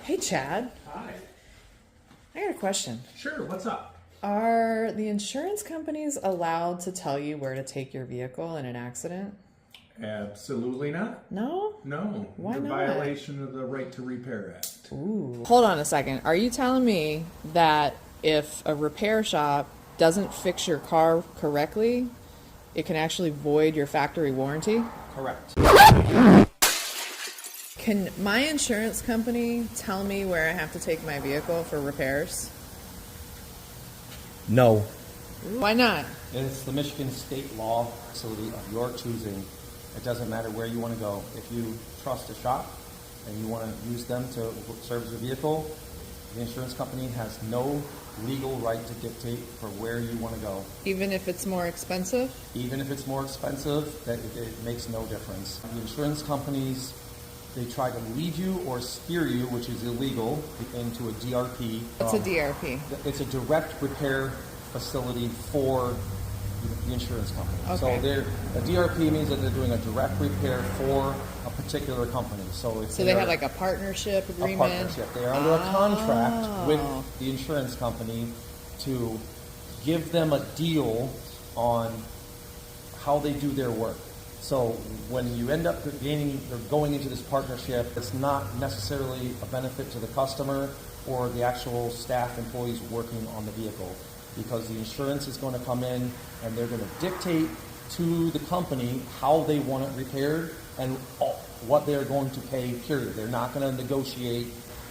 Hey, Chad. Hi. I got a question. Sure, what's up? Are the insurance companies allowed to tell you where to take your vehicle in an accident? Absolutely not. No? No. Why You're not? Violation of the Right to Repair Act. Ooh. Hold on a second. Are you telling me that if a repair shop doesn't fix your car correctly, it can actually void your factory warranty? Correct. Can my insurance company tell me where I have to take my vehicle for repairs? No. Why not? It's the Michigan state law facility of your choosing. It doesn't matter where you want to go. If you trust a shop and you want to use them to service your vehicle, the insurance company has no legal right to dictate for where you want to go. Even if it's more expensive? Even if it's more expensive, it makes no difference. The insurance companies, they try to lead you or steer you, which is illegal, into a DRP. What's a DRP? It's a direct repair facility for the insurance company. Okay. So a DRP means that they're doing a direct repair for a particular company. So they have like a partnership agreement? A partnership. They are under a contract with the insurance company to give them a deal on how they do their work. So when you end up going into this partnership, it's not necessarily a benefit to the customer or the actual staff employees working on the vehicle, because the insurance is going to come in and they're going to dictate to the company how they want it repaired and what they're going to pay, period. They're not going to negotiate.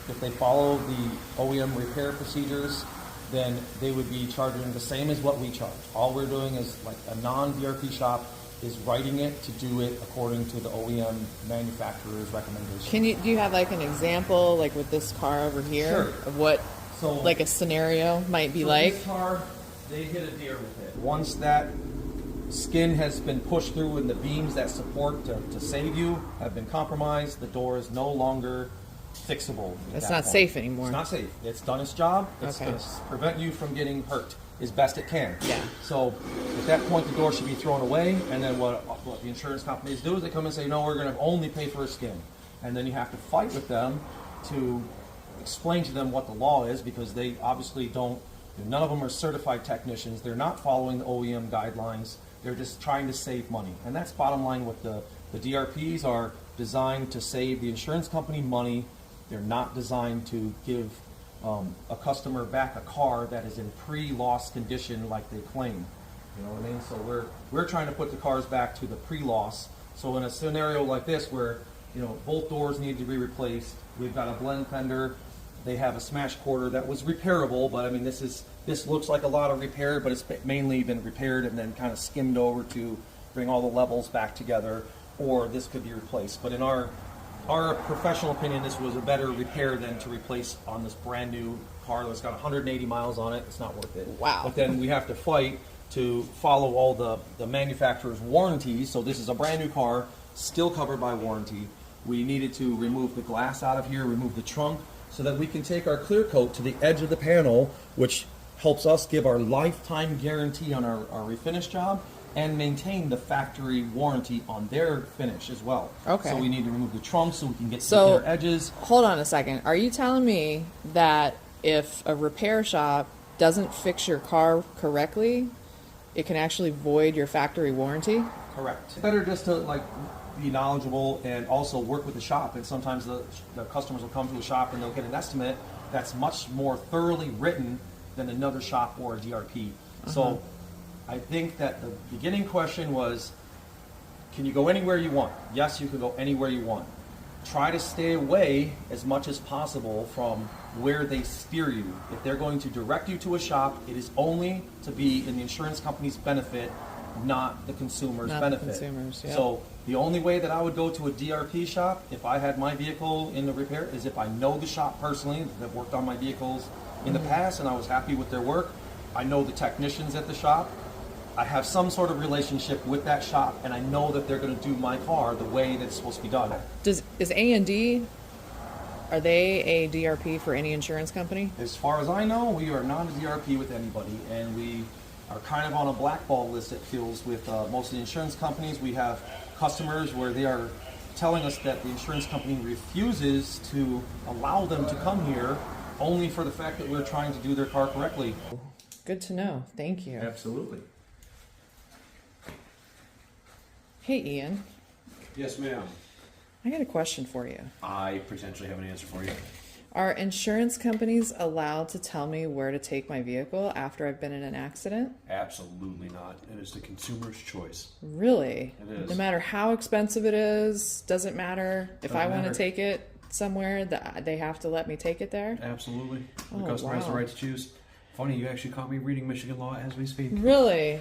If they follow the OEM repair procedures, then they would be charging the same as what we charge. All we're doing is, like a non-DRP shop, is writing it to do it according to the OEM manufacturer's recommendation. Do you have like an example, like with this car over here, Sure. of what So, like a scenario might be so like? This car, they hit a deer with it. Once that skin has been pushed through and the beams that support to save you have been compromised, the door is no longer fixable. It's not safe anymore. It's not safe. It's done its job. It's Okay. going to prevent you from getting hurt as best it can. Yeah. So at that point, the door should be thrown away, and then what the insurance companies do is they come and say, no, we're going to only pay for a skin. And then you have to fight with them to explain to them what the law is, because they obviously don't, none of them are certified technicians. They're not following the OEM guidelines. They're just trying to save money. And that's bottom line. What the DRPs are designed to save the insurance company money. They're not designed to give a customer back a car that is in pre-loss condition like they claim. You know what I mean? So we're trying to put the cars back to the pre-loss. So in a scenario like this where, both doors need to be replaced, we've got a blend fender, they have a smash quarter that was repairable, but I mean this looks like a lot of repair, but it's mainly been repaired and then kind of skimmed over to bring all the levels back together, or this could be replaced. But in our professional opinion, this was a better repair than to replace on this brand new car that's got 180 miles on it. It's not worth it. Wow. But then we have to fight to follow all the manufacturer's warranties. So this is a brand new car, still covered by warranty. We needed to remove the glass out of here, remove the trunk, so that we can take our clear coat to the edge of the panel, which helps us give our lifetime guarantee on our refinish job and maintain the factory warranty on their finish as well. Okay. So we need to remove the trunk so we can get to So- the inner edges. Hold on a second. Are you telling me that if a repair shop doesn't fix your car correctly, it can actually void your factory warranty? Correct. It's better just to be knowledgeable and also work with the shop. And sometimes the customers will come to a shop and they'll get an estimate that's much more thoroughly written than another shop or a DRP. So I think that the beginning question was, can you go anywhere you want? Yes, you can go anywhere you want. Try to stay away as much as possible from where they steer you. If they're going to direct you to a shop, it is only to be in the insurance company's benefit, not the consumer's benefit. So the only way that I would go to a DRP shop if I had my vehicle in the repair is if I know the shop personally, that worked on my vehicles in the past and I was happy with their work. I know the technicians at the shop. I have some sort of relationship with that shop, and I know that they're going to do my car the way that it's supposed to be done. Is A&D, are they a DRP for any insurance company? As far as I know, we are not a DRP with anybody, and we are kind of on a blackball list, it feels, with most of the insurance companies. We have customers where they are telling us that the insurance company refuses to allow them to come here only for the fact that we're trying to do their car correctly. Good to know. Thank you. Absolutely. Hey, Ian, Yes, ma'am. I got a question for you. I potentially have an answer for you. Are insurance companies allowed to tell me where to take my vehicle after I've been in an accident? Absolutely not. It is the consumer's choice. Really? It is. No matter how expensive it is, doesn't matter. If I Doesn't want to matter. take it somewhere, that they have to let me take it there? Absolutely. The Oh, customer has the wow. right to choose. Funny, you actually caught me reading Michigan law as we speak. Really?